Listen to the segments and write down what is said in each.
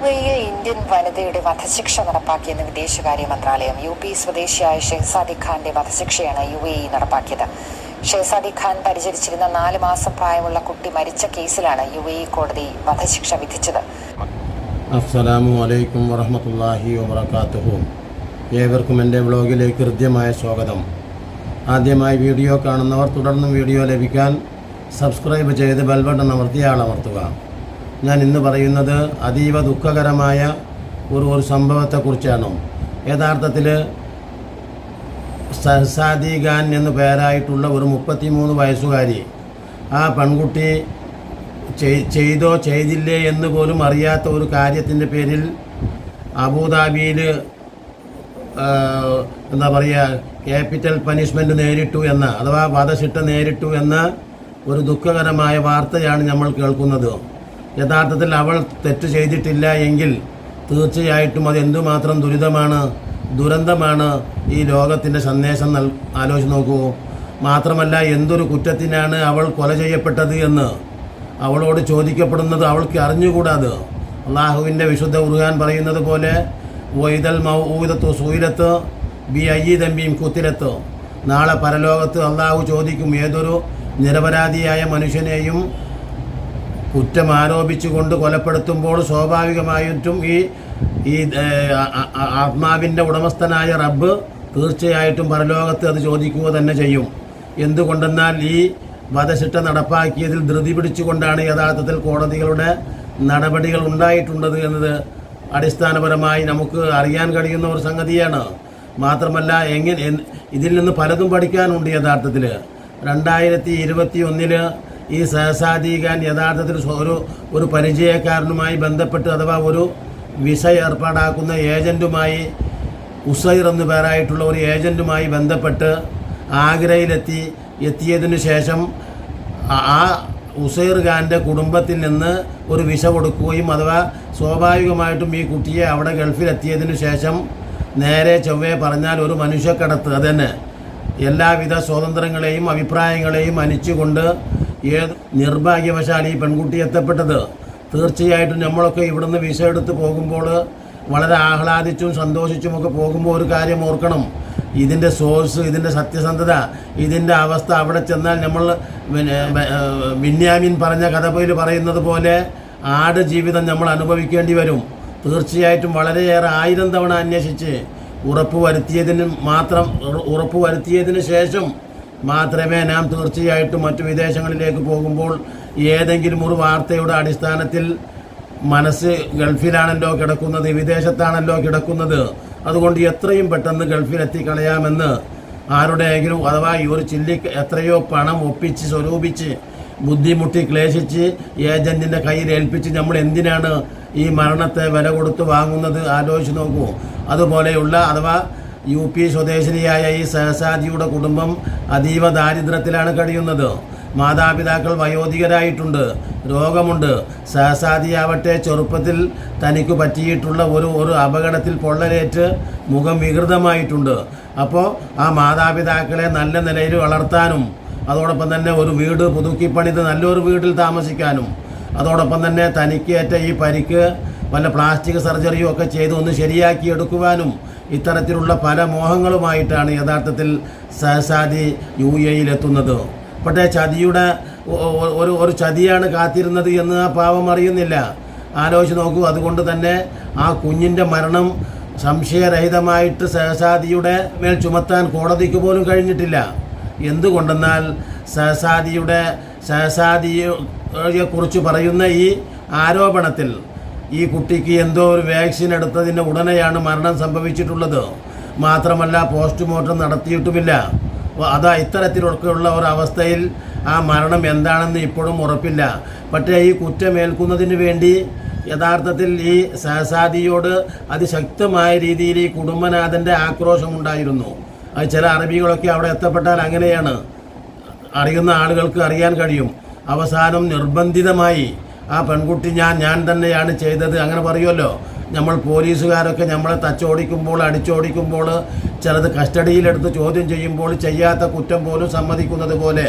UAE-യിൽ Indian വനിതയുടെ വധശിക്ഷ നടപ്പാക്കിയെന്ന് വിദേശകാര്യ മന്ത്രാലയം. UP സ്വദേശിയായ ഷെഹസാദി ഖാന്റെ വധശിക്ഷയാണ് UAE നടപ്പാക്കിയത്. ഷെഹസാദി ഖാൻ പരിചരിച്ചിരുന്ന 4 മാസം പ്രായമുള്ള കുട്ടി മരിച്ച കേസിലാണ് UAE കോടതി വധശിക്ഷ വിധിച്ചത്. അസ്സലാമു അലൈക്കും വറഹ്മത്തുള്ളാഹി വബറകാതുഹു. ഏവർക്കും എൻ്റെ വ്ളോഗിലേക്ക് ഹൃദ്യമായ സ്വാഗതം. ആദ്യമായി വീഡിയോ കാണുന്നവർ തുടർന്നും വീഡിയോ ലഭിക്കാൻ സബ്സ്ക്രൈബ് ചെയ്ത് ബെൽ ബട്ടൺ അമർത്തി ആളമർത്തുക. ഞാൻ ഇന്ന് പറയുന്നത് അതീവ ദുഃഖകരമായ ഒരു സംഭവത്തെക്കുറിച്ചാണ്. യഥാർത്ഥത്തിൽ ഷെഹസാദി ഖാൻ എന്നു പേരായിട്ടുള്ള ഒരു 33 വയസ്സുകാരി, ആ പെൺകുട്ടി ചെയ്തോ ചെയ്തില്ലേ എന്ന് പോലും അറിയാത്ത ഒരു കാര്യത്തിൻ്റെ പേരിൽ അബുദാബിയിൽ എന്താ പറയുക, ക്യാപിറ്റൽ പനിഷ്മെൻറ്റ് നേരിട്ടു എന്ന, അഥവാ വധശിക്ഷ നേരിട്ടു എന്ന ഒരു ദുഃഖകരമായ വാർത്തയാണ് നമ്മൾ കേൾക്കുന്നത്. യഥാർത്ഥത്തിൽ അവൾ തെറ്റ് ചെയ്തിട്ടില്ല എങ്കിൽ തീർച്ചയായിട്ടും അത് എന്തുമാത്രം ദുരന്തമാണ് ഈ ലോകത്തിൻ്റെ സന്ദേശം ആലോചിച്ച് നോക്കൂ. മാത്രമല്ല, എന്തൊരു കുറ്റത്തിനാണ് അവൾ കൊല ചെയ്യപ്പെട്ടത് എന്ന് അവളോട് ചോദിക്കപ്പെടുന്നത് അവൾക്ക് അറിഞ്ഞുകൂടാത്. അള്ളാഹുവിൻ്റെ വിശുദ്ധ ഖുർആൻ പറയുന്നത് പോലെ വൈദൽ മൗഊദത്തു സുഇലത്ത് ബി അയ്യി ദംബിൻ ഖുതിലത്ത്, നാളെ പരലോകത്ത് അള്ളാഹു ചോദിക്കും, ഏതൊരു നിരപരാധിയായ മനുഷ്യനെയും കുറ്റം ആരോപിച്ചുകൊണ്ട് കൊലപ്പെടുത്തുമ്പോൾ സ്വാഭാവികമായിട്ടും ഈ ആത്മാവിൻ്റെ ഉടമസ്ഥനായ റബ്ബ് തീർച്ചയായിട്ടും പരലോകത്ത് അത് ചോദിക്കുക തന്നെ ചെയ്യും. എന്തുകൊണ്ടെന്നാൽ ഈ വധശിക്ഷ നടപ്പാക്കിയതിൽ ധൃതി പിടിച്ചുകൊണ്ടാണ് യഥാർത്ഥത്തിൽ കോടതികളുടെ നടപടികൾ ഉണ്ടായിട്ടുള്ളത് എന്നത് അടിസ്ഥാനപരമായി നമുക്ക് അറിയാൻ കഴിയുന്ന ഒരു സംഗതിയാണ്. മാത്രമല്ല, ഇതിൽ നിന്ന് പലതും പഠിക്കാനുണ്ട്. യഥാർത്ഥത്തിൽ 2021 ഈ ഷെഹസാദി ഖാൻ യഥാർത്ഥത്തിൽ ഒരു പരിചയക്കാരനുമായി ബന്ധപ്പെട്ട്, അഥവാ ഒരു വിസ ഏർപ്പാടാക്കുന്ന ഏജൻറ്റുമായി, ഉസൈർ എന്നു പേരായിട്ടുള്ള ഒരു ഏജൻറ്റുമായി ബന്ധപ്പെട്ട് എത്തിയതിനു ശേഷം ആ ഉസൈർ ഖാൻ്റെ കുടുംബത്തിൽ നിന്ന് ഒരു വിസ കൊടുക്കുകയും, അഥവാ സ്വാഭാവികമായിട്ടും ഈ കുട്ടിയെ അവിടെ ഗൾഫിലെത്തിയതിനു ശേഷം നേരെ ചൊവ്വേ പറഞ്ഞാൽ ഒരു മനുഷ്യക്കടത്ത്, അതന്നെ എല്ലാവിധ സ്വാതന്ത്ര്യങ്ങളെയും അഭിപ്രായങ്ങളെയും അനിച്ചുകൊണ്ട് നിർഭാഗ്യവശാൽ ഈ പെൺകുട്ടി എത്തപ്പെട്ടത്. തീർച്ചയായിട്ടും നമ്മളൊക്കെ ഇവിടുന്ന് വിസ എടുത്ത് പോകുമ്പോൾ വളരെ ആഹ്ലാദിച്ചും സന്തോഷിച്ചുമൊക്കെ പോകുമ്പോൾ ഒരു കാര്യം ഓർക്കണം, ഇതിൻ്റെ സോഴ്സ്, ഇതിൻ്റെ സത്യസന്ധത, ഇതിൻ്റെ അവസ്ഥ അവിടെ ചെന്നാൽ നമ്മൾ ബെന്യാമിൻ പറഞ്ഞ കഥയിൽ പറയുന്നത് പോലെ ആട് ജീവിതം നമ്മൾ അനുഭവിക്കേണ്ടി വരും. തീർച്ചയായിട്ടും വളരെയേറെ 1000 തവണ അന്വേഷിച്ച് ഉറപ്പ് വരുത്തിയതിന് ശേഷം മാത്രമേ നാം തീർച്ചയായിട്ടും മറ്റു വിദേശങ്ങളിലേക്ക് പോകുമ്പോൾ ഏതെങ്കിലും ഒരു വാർത്തയുടെ അടിസ്ഥാനത്തിൽ മനസ്സ് ഗൾഫിലാണല്ലോ കിടക്കുന്നത്, വിദേശത്താണല്ലോ കിടക്കുന്നത്, അതുകൊണ്ട് എത്രയും പെട്ടെന്ന് ഗൾഫിലെത്തിക്കളയാമെന്ന് ആരുടെയെങ്കിലും, അഥവാ ഈ ഒരു ചില്ലിക്ക് എത്രയോ പണം ഒപ്പിച്ച് സ്വരൂപിച്ച് ബുദ്ധിമുട്ടി ക്ലേശിച്ച് ഏജൻറ്റിൻ്റെ കയ്യിൽ ഏൽപ്പിച്ച് നമ്മൾ എന്തിനാണ് ഈ മരണത്തെ വില കൊടുത്ത് വാങ്ങുന്നത്? ആലോചിച്ച് നോക്കൂ. അതുപോലെയുള്ള, അഥവാ UP സ്വദേശിനിയായ ഈ ഷെഹസാദിയുടെ കുടുംബം അതീവ ദാരിദ്ര്യത്തിലാണ് കഴിയുന്നത്. മാതാപിതാക്കൾ വയോധികരായിട്ടുണ്ട്, രോഗമുണ്ട്. ഷെഹസാദിയാവട്ടെ ചെറുപ്പത്തിൽ തനിക്ക് പറ്റിയിട്ടുള്ള ഒരു അപകടത്തിൽ പൊള്ളലേറ്റ് മുഖം വികൃതമായിട്ടുണ്ട്. അപ്പോൾ ആ മാതാപിതാക്കളെ നല്ല നിലയിൽ വളർത്താനും, അതോടൊപ്പം തന്നെ ഒരു വീട് പുതുക്കിപ്പണിത് നല്ലൊരു വീട്ടിൽ താമസിക്കാനും, അതോടൊപ്പം തന്നെ തനിക്കേറ്റ ഈ പരിക്ക് വല്ല പ്ലാസ്റ്റിക് സർജറിയും ഒക്കെ ചെയ്ത് ഒന്ന് ശരിയാക്കി എടുക്കുവാനും, ഇത്തരത്തിലുള്ള പല മോഹങ്ങളുമായിട്ടാണ് യഥാർത്ഥത്തിൽ ഷെഹസാദി UAE-യിലെത്തുന്നത്. പക്ഷേ ചതിയുടെ ഒരു ചതിയാണ് കാത്തിരുന്നത് എന്ന് ആ പാവം അറിയുന്നില്ല. ആലോചിച്ച് നോക്കൂ. അതുകൊണ്ട് തന്നെ ആ കുഞ്ഞിൻ്റെ മരണം സംശയരഹിതമായിട്ട് ഷെഹസാദിയുടെ മേൽ ചുമത്താൻ കോടതിക്ക് പോലും കഴിഞ്ഞിട്ടില്ല. എന്തുകൊണ്ടെന്നാൽ ഷെഹസാദിയെക്കുറിച്ച് പറയുന്ന ഈ ആരോപണത്തിൽ ഈ കുട്ടിക്ക് എന്തോ ഒരു വാക്സിൻ എടുത്തതിന് ഉടനെയാണ് മരണം സംഭവിച്ചിട്ടുള്ളത്. മാത്രമല്ല, പോസ്റ്റ്മോർട്ടം നടത്തിയിട്ടുമില്ല. ഇത്തരത്തിലൊക്കെയുള്ള ഒരവസ്ഥയിൽ ആ മരണം എന്താണെന്ന് ഇപ്പോഴും ഉറപ്പില്ല. പക്ഷേ ഈ കുറ്റമേൽക്കുന്നതിന് വേണ്ടി യഥാർത്ഥത്തിൽ ഈ ഷെഹസാദിയോട് അതിശക്തമായ രീതിയിൽ ഈ കുടുംബനാഥൻ്റെ ആക്രോശമുണ്ടായിരുന്നു. അത് ചില അറബികളൊക്കെ അവിടെ എത്തപ്പെട്ടാൽ അങ്ങനെയാണ്, അറിയുന്ന ആളുകൾക്ക് അറിയാൻ കഴിയും. അവസാനം നിർബന്ധിതമായി ആ പെൺകുട്ടി ഞാൻ തന്നെയാണ് ചെയ്തത് അങ്ങനെ പറയുമല്ലോ. നമ്മൾ പോലീസുകാരൊക്കെ നമ്മളെ തച്ചോടിക്കുമ്പോൾ, അടിച്ചോടിക്കുമ്പോൾ, ചിലത് കസ്റ്റഡിയിലെടുത്ത് ചോദ്യം ചെയ്യുമ്പോൾ ചെയ്യാത്ത കുറ്റം പോലും സമ്മതിക്കുന്നത് പോലെ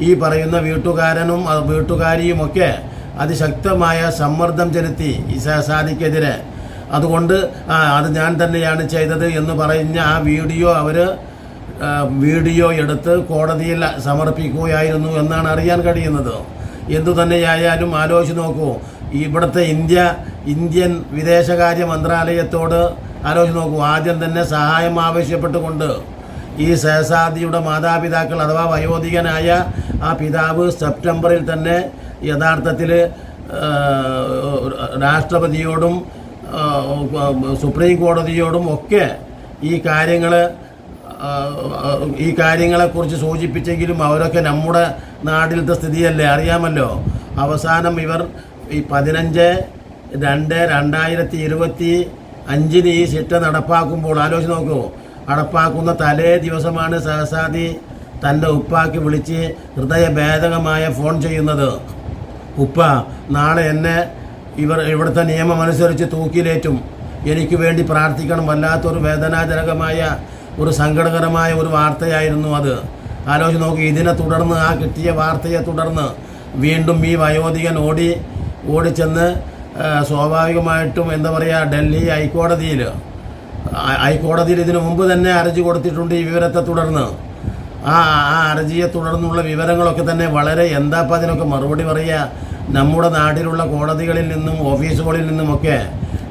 ഈ പറയുന്ന വീട്ടുകാരനും വീട്ടുകാരിയുമൊക്കെ അതിശക്തമായ സമ്മർദ്ദം ചെലുത്തി ഈ ഷഹസാദിക്കെതിരെ. അതുകൊണ്ട് അത് ഞാൻ തന്നെയാണ് ചെയ്തത് എന്ന് പറഞ്ഞ ആ വീഡിയോ എടുത്ത് കോടതിയിൽ സമർപ്പിക്കുകയായിരുന്നു എന്നാണ് അറിയാൻ കഴിയുന്നത്. എന്തുതന്നെയായാലും ആലോചിച്ച് നോക്കൂ, ഇവിടുത്തെ ഇന്ത്യൻ വിദേശകാര്യ മന്ത്രാലയത്തോട് ആലോചിച്ച് നോക്കൂ. ആദ്യം തന്നെ സഹായം ആവശ്യപ്പെട്ടുകൊണ്ട് ഈ ഷഹസാദിയുടെ മാതാപിതാക്കൾ അഥവാ വയോധികനായ ആ പിതാവ് സെപ്റ്റംബറിൽ തന്നെ യഥാർത്ഥത്തിൽ രാഷ്ട്രപതിയോടും സുപ്രീം കോടതിയോടും ഒക്കെ ഈ കാര്യങ്ങളെക്കുറിച്ച് സൂചിപ്പിച്ചെങ്കിലും അവരൊക്കെ നമ്മുടെ നാട്ടിലത്തെ സ്ഥിതിയല്ലേ അറിയാമല്ലോ. അവസാനം ഇവർ ഈ 15/2/2025 ഈ ശിക്ഷ നടപ്പാക്കുമ്പോൾ ആലോചിച്ച് നോക്കൂ, നടപ്പാക്കുന്ന തലേ ദിവസമാണ് ഷഹസാദി തൻ്റെ ഉപ്പാക്ക് വിളിച്ച് ഹൃദയഭേദകമായ ഫോൺ ചെയ്യുന്നത്. ഉപ്പ, നാളെ എന്നെ ഇവിടുത്തെ നിയമമനുസരിച്ച് തൂക്കിലേറ്റും, എനിക്ക് വേണ്ടി പ്രാർത്ഥിക്കണം. വല്ലാത്തൊരു വേദനാജനകമായ ഒരു സങ്കടകരമായ ഒരു വാർത്തയായിരുന്നു അത്. ആലോചിച്ച് നോക്കി. ഇതിനെ തുടർന്ന് ആ കിട്ടിയ വാർത്തയെ തുടർന്ന് വീണ്ടും ഈ വയോധികൻ ഓടിച്ചെന്ന് സ്വാഭാവികമായിട്ടും എന്താ പറയുക, ഡൽഹി ഹൈക്കോടതിയിൽ ഇതിനു മുമ്പ് തന്നെ ഹർജി കൊടുത്തിട്ടുണ്ട് ഈ വിവരത്തെ തുടർന്ന്. ആ ഹർജിയെ തുടർന്നുള്ള വിവരങ്ങളൊക്കെ തന്നെ വളരെ എന്താപ്പം അതിനൊക്കെ മറുപടി പറയുക. നമ്മുടെ നാട്ടിലുള്ള കോടതികളിൽ നിന്നും ഓഫീസുകളിൽ നിന്നുമൊക്കെ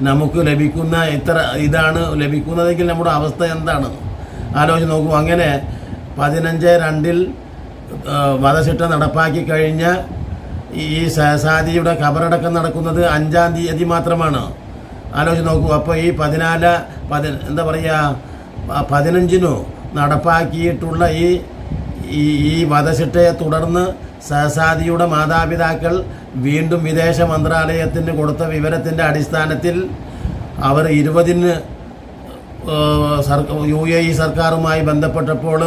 നമുക്ക് ലഭിക്കുന്ന ഇതാണ് ലഭിക്കുന്നതെങ്കിൽ നമ്മുടെ അവസ്ഥ എന്താണ് ആലോചിച്ച് നോക്കൂ. അങ്ങനെ 15/2 വധശിക്ഷ നടപ്പാക്കി കഴിഞ്ഞ ഈ ഷഹസാദിയുടെ ഖബറടക്കം നടക്കുന്നത് 5-ാം തീയതി മാത്രമാണ്. ആലോചിച്ച് നോക്കൂ. അപ്പോൾ ഈ 15 നടപ്പാക്കിയിട്ടുള്ള ഈ വധശിക്ഷയെ തുടർന്ന് ഷഹസാദിയുടെ മാതാപിതാക്കൾ വീണ്ടും വിദേശ മന്ത്രാലയത്തിന് കൊടുത്ത വിവരത്തിൻ്റെ അടിസ്ഥാനത്തിൽ അവർ 20 UAE സർക്കാരുമായി ബന്ധപ്പെട്ടപ്പോൾ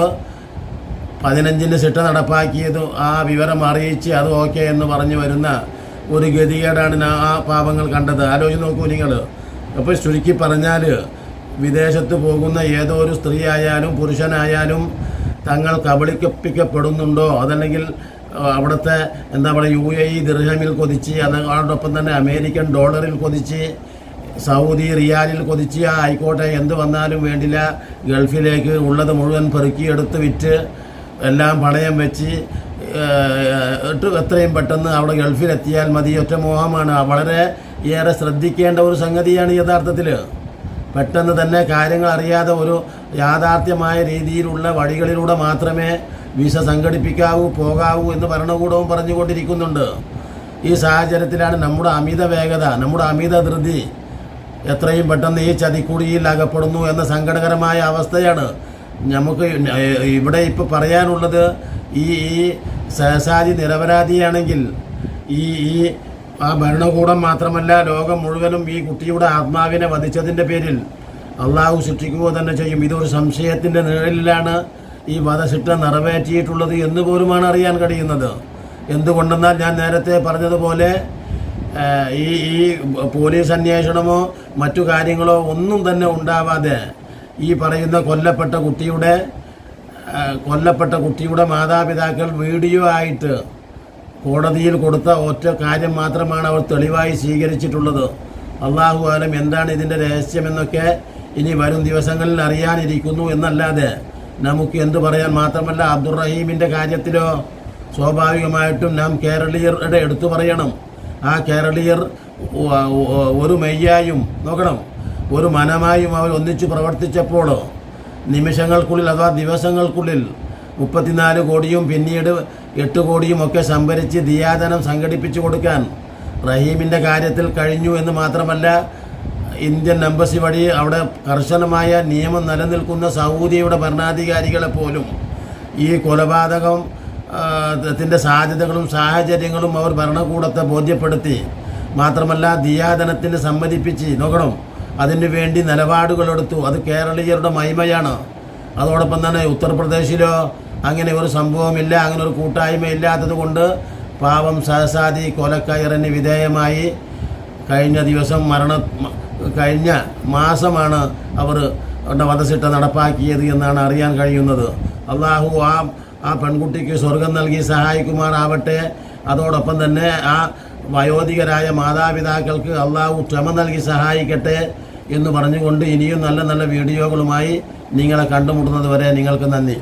15 ശിക്ഷ നടപ്പാക്കിയത് ആ വിവരം അറിയിച്ച് അത് ഓക്കെ എന്ന് പറഞ്ഞു വരുന്ന ഒരു ഗതികേടാണ് ആ പാപങ്ങൾ കണ്ടത്. ആലോചിച്ച് നോക്കൂ നിങ്ങൾ. അപ്പോൾ ചുരുക്കി പറഞ്ഞാൽ വിദേശത്ത് പോകുന്ന ഏതോ ഒരു സ്ത്രീ ആയാലും പുരുഷനായാലും തങ്ങൾ കബളിപ്പിക്കപ്പെടുന്നുണ്ടോ, അതല്ലെങ്കിൽ അവിടുത്തെ എന്താ പറയുക UAE ദിർഹമിൽ കൊതിച്ച്, അതോടൊപ്പം തന്നെ അമേരിക്കൻ ഡോളറിൽ കൊതിച്ച്, സൗദി റിയാലിൽ കൊതിച്ച് ആയിക്കോട്ടെ എന്ത് വന്നാലും വേണ്ടില്ല, ഗൾഫിലേക്ക് ഉള്ളത് മുഴുവൻ പെറുക്കിയെടുത്ത് വിറ്റ് എല്ലാം പണയം വെച്ച് എത്രയും പെട്ടെന്ന് അവിടെ ഗൾഫിലെത്തിയാൽ മതി. ഒറ്റ മോഹമാണ്. വളരെ ഏറെ ശ്രദ്ധിക്കേണ്ട ഒരു സംഗതിയാണ് യഥാർത്ഥത്തിൽ. പെട്ടെന്ന് തന്നെ കാര്യങ്ങൾ അറിയാതെ ഒരു യാഥാർത്ഥ്യമായ രീതിയിലുള്ള വഴികളിലൂടെ മാത്രമേ വിസ സംഘടിപ്പിക്കാവൂ, പോകാവൂ എന്ന് ഭരണകൂടവും പറഞ്ഞുകൊണ്ടിരിക്കുന്നുണ്ട്. ഈ സാഹചര്യത്തിലാണ് നമ്മുടെ അമിത വേഗത, നമ്മുടെ അമിത ധൃതി എത്രയും പെട്ടെന്ന് ഈ ചതിക്കുഴിയിൽ അകപ്പെടുന്നു എന്ന സങ്കടകരമായ അവസ്ഥയാണ് നമുക്ക് ഇവിടെ ഇപ്പോൾ പറയാനുള്ളത്. ഈ ഷഹസാദി നിരപരാധിയാണെങ്കിൽ ആ ഭരണകൂടം മാത്രമല്ല ലോകം മുഴുവനും ഈ കുട്ടിയുടെ ആത്മാവിനെ വധിച്ചതിൻ്റെ പേരിൽ അള്ളാഹു ശിക്ഷിക്കുക തന്നെ ചെയ്യും. ഇതൊരു സംശയത്തിൻ്റെ നിഴലിലാണ് ഈ വധശിക്ഷ നിറവേറ്റിയിട്ടുള്ളത് എന്ന് പോലുമാണ് അറിയാൻ കഴിയുന്നത്. എന്തുകൊണ്ടെന്നാൽ ഞാൻ നേരത്തെ പറഞ്ഞതുപോലെ ഈ പോലീസ് അന്വേഷണമോ മറ്റു കാര്യങ്ങളോ ഒന്നും തന്നെ ഉണ്ടാവാതെ ഈ പറയുന്ന കൊല്ലപ്പെട്ട കുട്ടിയുടെ മാതാപിതാക്കൾ വീഡിയോ ആയിട്ട് കോടതിയിൽ കൊടുത്ത ഒറ്റ കാര്യം മാത്രമാണ് അവർ തെളിവായി സ്വീകരിച്ചിട്ടുള്ളത്. അള്ളാഹു ആലം എന്താണ് ഇതിൻ്റെ രഹസ്യമെന്നൊക്കെ ഇനി വരും ദിവസങ്ങളിൽ അറിയാനിരിക്കുന്നു എന്നല്ലാതെ നമുക്ക് എന്തു പറയാൻ. മാത്രമല്ല അബ്ദുറഹീമിൻ്റെ കാര്യത്തിലോ സ്വാഭാവികമായിട്ടും നാം കേരളീയരുടെ എടുത്തു പറയണം. ആ കേരളീയർ ഒരു മെയ്യായും നോക്കണം, ഒരു മനമായും അവർ ഒന്നിച്ചു പ്രവർത്തിച്ചപ്പോൾ നിമിഷങ്ങൾക്കുള്ളിൽ അഥവാ ദിവസങ്ങൾക്കുള്ളിൽ 34 കോടിയും പിന്നീട് 8 കോടിയും ഒക്കെ സംഭരിച്ച് ദിയാദനം സംഘടിപ്പിച്ചു കൊടുക്കാൻ റഹീമിൻ്റെ കാര്യത്തിൽ കഴിഞ്ഞു എന്ന് മാത്രമല്ല, ഇന്ത്യൻ എംബസി വഴി അവിടെ കർശനമായ നിയമം നിലനിൽക്കുന്ന സൗദിയുടെ ഭരണാധികാരികളെ പോലും ഈ കൊലപാതകത്തിൻ്റെ സാധ്യതകളും സാഹചര്യങ്ങളും അവർ ഭരണകൂടത്തെ ബോധ്യപ്പെടുത്തി. മാത്രമല്ല ദിയാദനത്തിന് സമ്മതിപ്പിച്ച് നോക്കണം, അതിനു വേണ്ടി നിലപാടുകളെടുത്തു. അത് കേരളീയരുടെ മഹിമയാണ്. അതോടൊപ്പം തന്നെ ഉത്തർപ്രദേശിലോ അങ്ങനെ ഒരു സംഭവമില്ല, അങ്ങനെ ഒരു കൂട്ടായ്മ ഇല്ലാത്തത് കൊണ്ട് പാവം ഷഹസാദി കൊലക്കയറിന് വിധേയമായി കഴിഞ്ഞ മാസമാണ് അവർ വധശിക്ഷ നടപ്പാക്കിയത് എന്നാണ് അറിയാൻ കഴിയുന്നത്. അള്ളാഹു ആ പെൺകുട്ടിക്ക് സ്വർഗം നൽകി സഹായിക്കുമാറാവട്ടെ. അതോടൊപ്പം തന്നെ ആ വയോധികരായ മാതാപിതാക്കൾക്ക് അള്ളാഹു ക്ഷമ നൽകി സഹായിക്കട്ടെ എന്ന് പറഞ്ഞുകൊണ്ട് ഇനിയും നല്ല നല്ല വീഡിയോകളുമായി നിങ്ങളെ കണ്ടുമുട്ടുന്നത് വരെ നിങ്ങൾക്ക് നന്ദി.